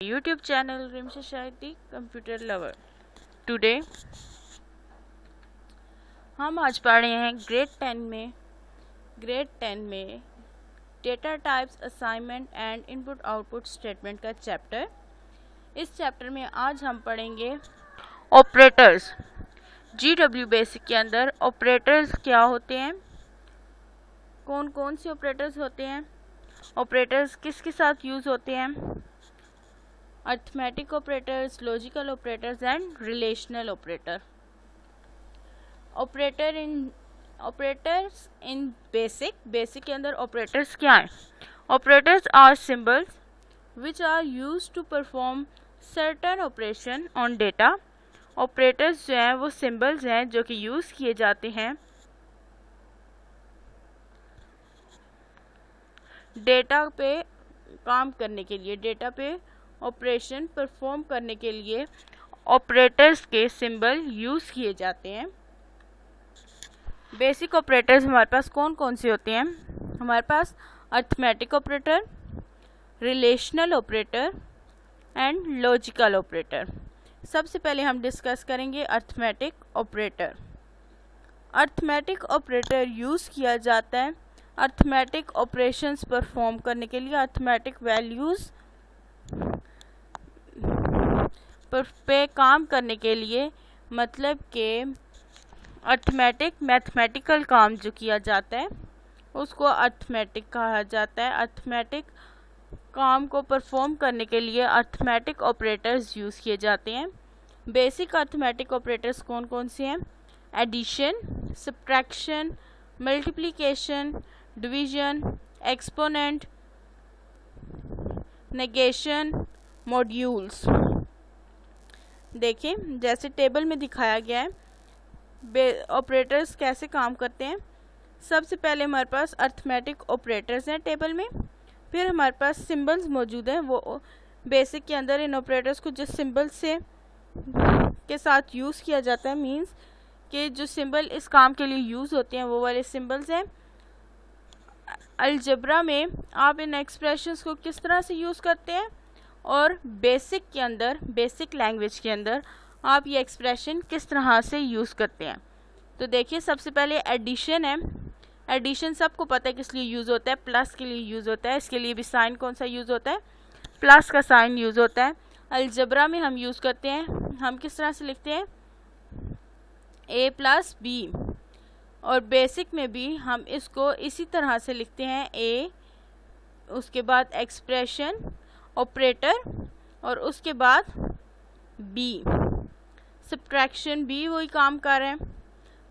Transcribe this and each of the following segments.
YouTube channel Rim Society Computer Lover। Today हम आज पढ़ रहे हैं ग्रेड 10 में data types assignment and input output statement का चैप्टर। इस चैप्टर में आज हम पढ़ेंगे ऑपरेटर्स। GW बेसिक के अंदर ऑपरेटर्स क्या होते हैं, कौन कौन से ऑपरेटर्स होते हैं, ऑपरेटर्स किसके साथ यूज़ होते हैं, arithmetic operators, logical operators and relational operator. Operators in basic के अंदर ऑपरेटर्स क्या हैं? Operators are symbols which are used to perform certain operation on data. Operators जो हैं वो सिंबल्स हैं जो कि यूज़ किए जाते हैं डेटा पे काम करने के लिए, डेटा पे ऑपरेशन परफॉर्म करने के लिए ऑपरेटर्स के सिंबल यूज़ किए जाते हैं। बेसिक ऑपरेटर्स हमारे पास कौन कौन से होते हैं? हमारे पास arithmetic operator, relational operator and logical operator. सबसे पहले हम डिस्कस करेंगे arithmetic operator. Arithmetic operator use किया जाता है अर्थमेटिक ऑपरेशंस परफॉर्म करने के लिए, अर्थमेटिक वैल्यूज़ पे काम करने के लिए, मतलब कि अर्थमेटिक मैथमेटिकल काम जो किया जाता है उसको अर्थमेटिक कहा जाता है। अर्थमेटिक काम को परफॉर्म करने के लिए अर्थमेटिक ऑपरेटर्स यूज़ किए जाते हैं। बेसिक अर्थमेटिक ऑपरेटर्स कौन कौन से हैं? Addition, subtraction, multiplication, division, exponent, negation, modulus. देखिए जैसे टेबल में दिखाया गया है ऑपरेटर्स कैसे काम करते हैं। सबसे पहले हमारे पास अर्थमेटिक ऑपरेटर्स हैं टेबल में, फिर हमारे पास सिंबल्स मौजूद हैं। वो बेसिक के अंदर इन ऑपरेटर्स को जिस सिंबल से के साथ यूज़ किया जाता है, मींस कि जो सिंबल इस काम के लिए यूज़ होते हैं वो वाले सिंबल्स हैं। अलजेब्रा में आप इन एक्सप्रेशंस को किस तरह से यूज़ करते हैं, और बेसिक के अंदर, बेसिक लैंग्वेज के अंदर आप ये एक्सप्रेशन किस तरह से यूज़ करते हैं। तो देखिए सबसे पहले एडिशन है। एडिशन सबको पता है किस लिए यूज़ होता है, प्लस के लिए यूज़ होता है। इसके लिए भी साइन कौन सा यूज़ होता है? प्लस का साइन यूज़ होता है। अलजेब्रा में हम यूज़ करते हैं, हम किस तरह से लिखते हैं? a plus B. और बेसिक में भी हम इसको इसी तरह से लिखते हैं, a, उसके बाद एक्सप्रेशन ऑपरेटर और उसके बाद b। सब्ट्रैक्शन भी वही काम कर रहे हैं,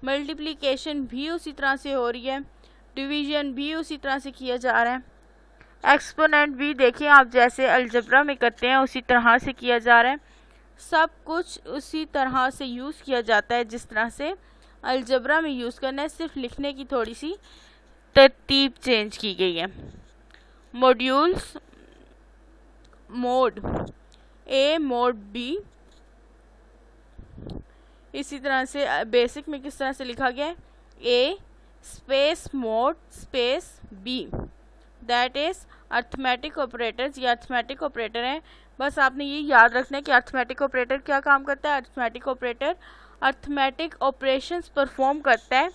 मल्टीप्लिकेशन भी उसी तरह से हो रही है, डिवीजन भी उसी तरह से किया जा रहा है, एक्सपोनेंट भी देखिए आप जैसे अलजेब्रा में करते हैं उसी तरह से किया जा रहा है। सब कुछ उसी तरह से यूज़ किया जाता है जिस तरह से अलजेब्रा में यूज़ करना है, सिर्फ लिखने की थोड़ी सी तरतीब चेंज की गई है। मॉड्यूल्स, मोड ए, मोड बी, इसी तरह से बेसिक में किस तरह से लिखा गया है? A space mod space B, that is arithmetic operators. ये अर्थमेटिक ऑपरेटर हैं। बस आपने ये याद रखना है कि अर्थमेटिक ऑपरेटर क्या काम करता है। Arithmetic operator arithmetic operations perform करता है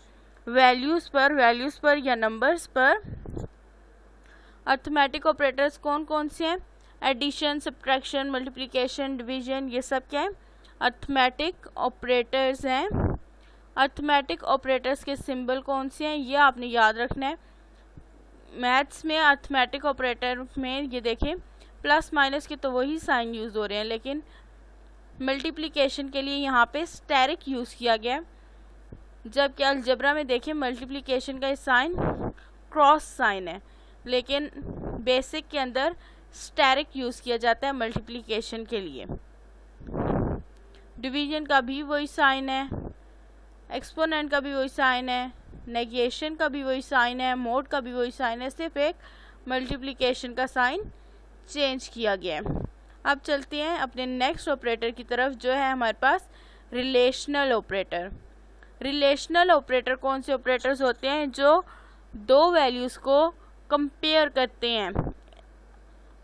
वैल्यूज़ पर या नंबर्स पर। अर्थमेटिक ऑपरेटर्स कौन कौन से हैं? एडिशन, सब्ट्रैक्शन, मल्टीप्लिकेशन, डिवीजन, ये सब क्या है? अर्थमेटिक ऑपरेटर्स हैं। अर्थमेटिक ऑपरेटर्स के सिंबल कौन से हैं ये आपने याद रखना है। मैथ्स में अर्थमेटिक ऑपरेटर में ये देखें प्लस माइनस के तो वही साइन यूज़ हो रहे हैं, लेकिन मल्टीप्लिकेशन के लिए यहाँ पे स्टेरिक यूज़ किया गया है, जबकि अलजेब्रा में देखें मल्टीप्लिकेशन का साइन क्रॉस साइन है, लेकिन बेसिक के अंदर स्टेरिक यूज़ किया जाता है मल्टीप्लिकेशन के लिए। डिवीजन का भी वही साइन है, एक्सपोनेंट का भी वही साइन है, नेगेशन का भी वही साइन है, मोड का भी वही साइन है, सिर्फ एक मल्टीप्लिकेशन का साइन चेंज किया गया है। अब चलते हैं अपने नेक्स्ट ऑपरेटर की तरफ, जो है हमारे पास रिलेशनल ऑपरेटर। रिलेशनल ऑपरेटर कौन से ऑपरेटर्स होते हैं? जो दो वैल्यूज़ को कंपेयर करते हैं,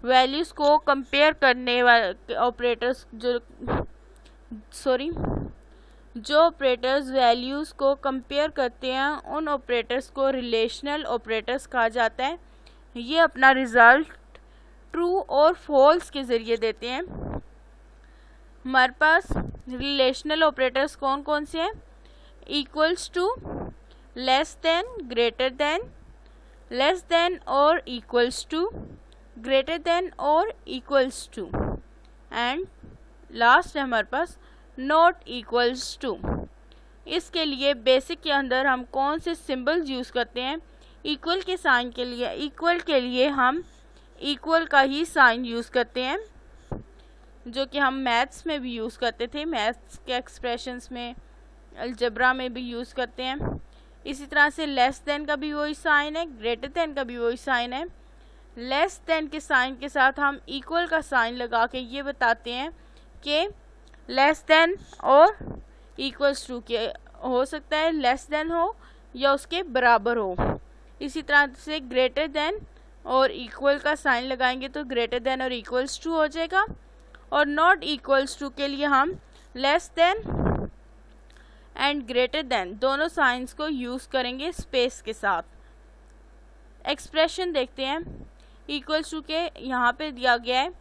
वैल्यूज़ को कंपेयर करने वाले ऑपरेटर्स जो ऑपरेटर्स वैल्यूज़ को कंपेयर करते हैं उन ऑपरेटर्स को रिलेशनल ऑपरेटर्स कहा जाता है। ये अपना रिज़ल्ट ट्रू और फॉल्स के ज़रिए देते हैं। हमारे पास रिलेशनल ऑपरेटर्स कौन कौन से हैं? Equals to, less than, greater than, less than और इक्वल्स टू, ग्रेटर देन और इक्वल्स टू, एंड लास्ट है हमारे पास नॉट इक्वल्स टू। इसके लिए बेसिक के अंदर हम कौन से सिंबल्स यूज़ करते हैं? इक्वल के साइन के लिए, इक्वल के लिए हम इक्वल का ही साइन यूज़ करते हैं, जो कि हम मैथ्स में भी यूज़ करते थे, मैथ्स के एक्सप्रेशंस में, अलजबरा में भी यूज़ करते हैं। इसी तरह से लेस देन का भी वही साइन है, ग्रेटर देन का भी वही साइन है। लेस देन के साइन के साथ हम इक्वल का साइन लगा के ये बताते हैं कि लेस देन और इक्वल्स टू के हो सकता है, लेस देन हो या उसके बराबर हो। इसी तरह से ग्रेटर देन और इक्वल का साइन लगाएंगे तो ग्रेटर देन और इक्वल्स टू हो जाएगा। और नॉट इक्वल्स टू के लिए हम less than and greater than दोनों साइंस को यूज़ करेंगे स्पेस के साथ। एक्सप्रेशन देखते हैं। इक्वल्स टू के यहाँ पे दिया गया है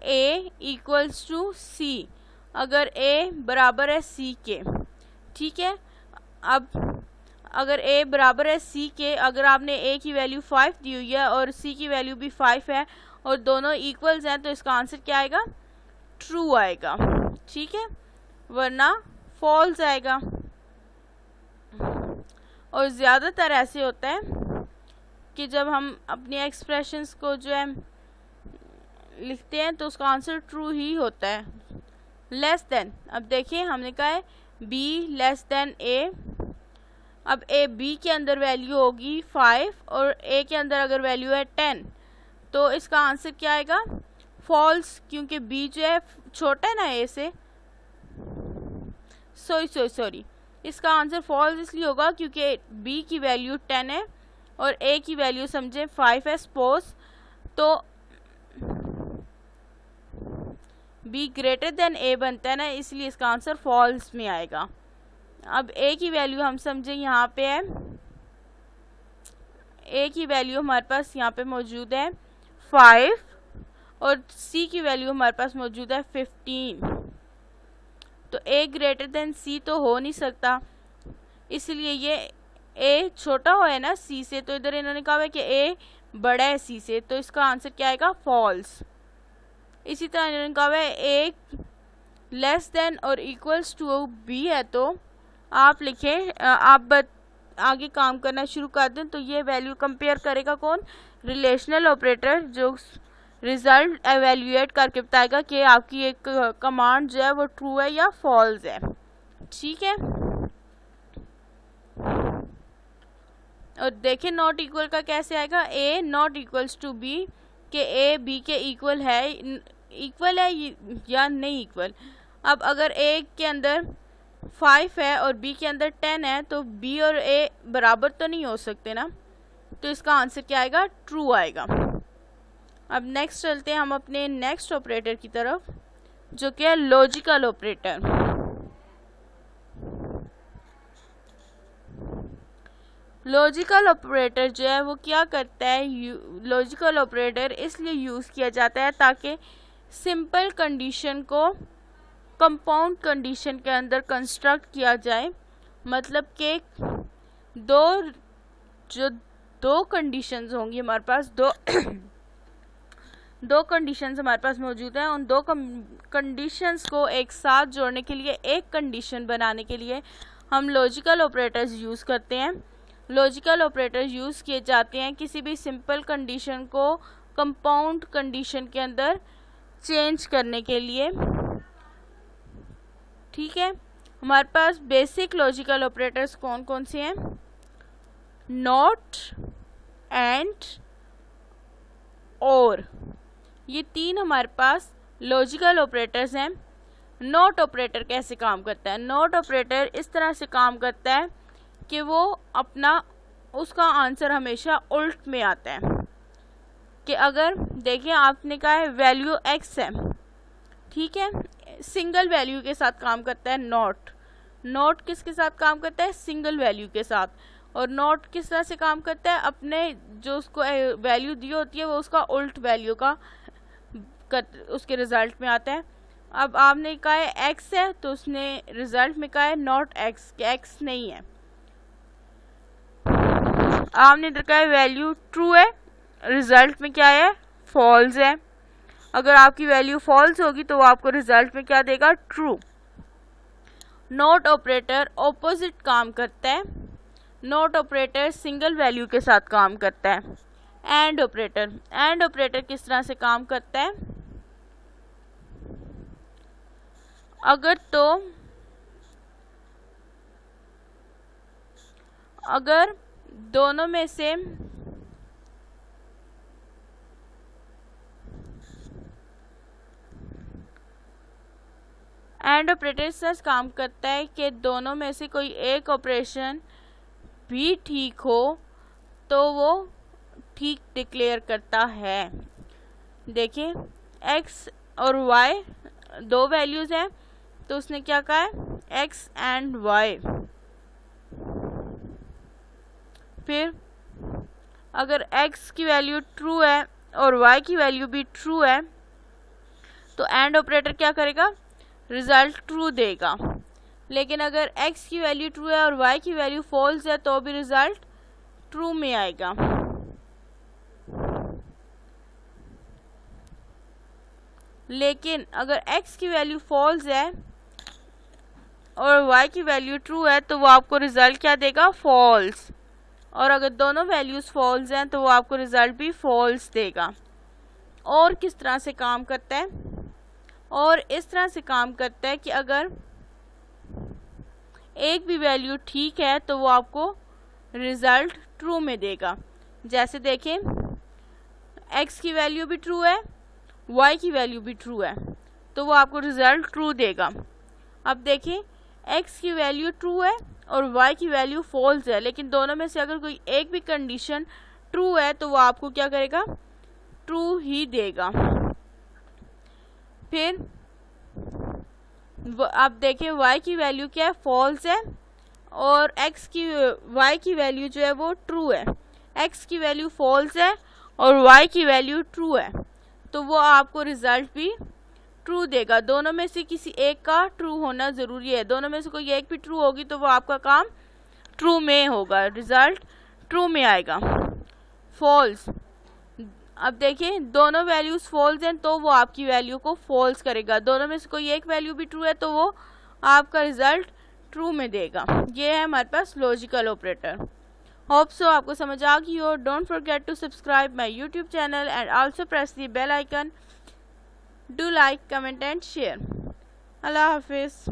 a इक्वल्स टू सी, अगर a बराबर है c के, ठीक है। अब अगर a बराबर है c के, अगर आपने a की वैल्यू 5 दी हुई है और c की वैल्यू भी 5 है और दोनों इक्वल्स हैं, तो इसका आंसर क्या आएगा? ट्रू आएगा, ठीक है, वरना फॉल्स आएगा। और ज़्यादातर ऐसे होता है कि जब हम अपनी एक्सप्रेशंस को जो है लिखते हैं तो उसका आंसर ट्रू ही होता है। लेस देन, अब देखिए हमने कहा है b लेस देन a। अब a b के अंदर वैल्यू होगी 5 और a के अंदर अगर वैल्यू है 10, तो इसका आंसर क्या आएगा? फॉल्स, क्योंकि b जो है छोटा है ना a से। सॉरी, इसका आंसर फॉल्स इसलिए होगा क्योंकि b की वैल्यू 10 है और a की वैल्यू समझे 5 है सपोज, तो b ग्रेटर देन a बनता है ना, इसलिए इसका आंसर फॉल्स में आएगा। अब a की वैल्यू हम समझे यहाँ पे है, a की वैल्यू हमारे पास यहाँ पे मौजूद है 5 और c की वैल्यू हमारे पास मौजूद है 15, तो a ग्रेटर देन c तो हो नहीं सकता, इसलिए ये a छोटा हो है ना c से, तो इधर इन्होंने कहा है कि a बड़ा है c से, तो इसका आंसर क्या आएगा? फॉल्स। इसी तरह इन्होंने कहा है a लेस देन और इक्वल्स टू b है, तो आप लिखें, आप आगे काम करना शुरू कर दें, तो ये वैल्यू कंपेयर करेगा कौन? रिलेशनल ऑपरेटर, जो रिजल्ट एवेल्यूएट करके बताएगा कि आपकी एक कमांड जो है वो ट्रू है या फॉल्स है, ठीक है। और देखिए नॉट इक्वल का कैसे आएगा? a not equals to b, के a b के इक्वल है या नहीं इक्वल। अब अगर a के अंदर 5 है और b के अंदर 10 है, तो b और a बराबर तो नहीं हो सकते ना, तो इसका आंसर क्या आएगा? ट्रू आएगा। अब नेक्स्ट चलते हैं हम अपने नेक्स्ट ऑपरेटर की तरफ, जो कि है लॉजिकल ऑपरेटर। लॉजिकल ऑपरेटर जो है वो क्या करता है? लॉजिकल ऑपरेटर इसलिए यूज़ किया जाता है ताकि सिंपल कंडीशन को कंपाउंड कंडीशन के अंदर कंस्ट्रक्ट किया जाए। मतलब कि दो कंडीशंस होंगी हमारे पास, दो कंडीशंस हमारे पास मौजूद हैं। उन दो कंडीशंस को एक साथ जोड़ने के लिए, एक कंडीशन बनाने के लिए हम लॉजिकल ऑपरेटर्स यूज़ करते हैं। लॉजिकल ऑपरेटर यूज़ किए जाते हैं किसी भी सिंपल कंडीशन को कंपाउंड कंडीशन के अंदर चेंज करने के लिए, ठीक है। हमारे पास बेसिक लॉजिकल ऑपरेटर्स कौन कौन से हैं? नॉट, एंड, और, ये तीन हमारे पास लॉजिकल ऑपरेटर्स हैं। नॉट ऑपरेटर कैसे काम करता है? नॉट ऑपरेटर इस तरह से काम करता है कि वो उसका आंसर हमेशा उल्ट में आता है। कि अगर देखिए आपने कहा है वैल्यू x है, ठीक है, सिंगल वैल्यू के साथ काम करता है नॉट। नॉट किसके साथ काम करता है? सिंगल वैल्यू के साथ। और नॉट किस तरह से काम करता है? अपने जो उसको वैल्यू दी होती है वो उसका उल्ट वैल्यू का उसके रिजल्ट में आता है। अब आपने कहा है x है तो उसने रिजल्ट में कहा है नॉट x, कि x नहीं है। आपने इधर कहा है वैल्यू ट्रू है, रिजल्ट में क्या है? फॉल्स है। अगर आपकी वैल्यू फॉल्स होगी तो वो आपको रिजल्ट में क्या देगा? ट्रू। नॉट ऑपरेटर ऑपोजिट काम करता है। नॉट ऑपरेटर सिंगल वैल्यू के साथ काम करता है। एंड ऑपरेटर, एंड ऑपरेटर किस तरह से काम करता है? अगर दोनों में से एंड ऑपरेटर से काम करता है कि दोनों में से कोई एक ऑपरेशन भी ठीक हो तो वो ठीक डिक्लेयर करता है। देखिए x और y दो वैल्यूज हैं तो उसने क्या कहा है? x and y। फिर अगर x की वैल्यू ट्रू है और y की वैल्यू भी ट्रू है तो एंड ऑपरेटर क्या करेगा? रिजल्ट ट्रू देगा। लेकिन अगर x की वैल्यू ट्रू है और y की वैल्यू फॉल्स है तो भी रिजल्ट ट्रू में आएगा। लेकिन अगर x की वैल्यू फॉल्स है और y की वैल्यू ट्रू है तो वो आपको रिजल्ट क्या देगा? फॉल्स। और अगर दोनों वैल्यूज फॉल्स हैं तो वो आपको रिजल्ट भी फॉल्स देगा। और किस तरह से काम करता है? और इस तरह से काम करता है कि अगर एक भी वैल्यू ठीक है तो वो आपको रिजल्ट ट्रू में देगा। जैसे देखें x की वैल्यू भी ट्रू है, y की वैल्यू भी ट्रू है तो वो आपको रिजल्ट ट्रू देगा। अब देखें x की वैल्यू ट्रू है और y की वैल्यू फॉल्स है, लेकिन दोनों में से अगर कोई एक भी कंडीशन ट्रू है तो वो आपको क्या करेगा? ट्रू ही देगा। फिर अब देखिए y की वैल्यू क्या है? फॉल्स है और y की वैल्यू जो है वो ट्रू है। x की वैल्यू फॉल्स है और y की वैल्यू ट्रू है तो वो आपको रिजल्ट भी ट्रू देगा। दोनों में से किसी एक का ट्रू होना ज़रूरी है। दोनों में से कोई एक भी ट्रू होगी तो वो आपका काम ट्रू में होगा, रिजल्ट ट्रू में आएगा। फॉल्स, अब देखिए दोनों वैल्यूज फॉल्स हैं तो वो आपकी वैल्यू को फॉल्स करेगा। दोनों में से कोई एक वैल्यू भी ट्रू है तो वो आपका रिजल्ट ट्रू में देगा। ये है हमारे पास लॉजिकल ऑपरेटर। होप सो आपको समझ आ गई हो। Don't forget to subscribe my YouTube channel and also press the bell icon. Do like, comment and share. Allah हाफिज़.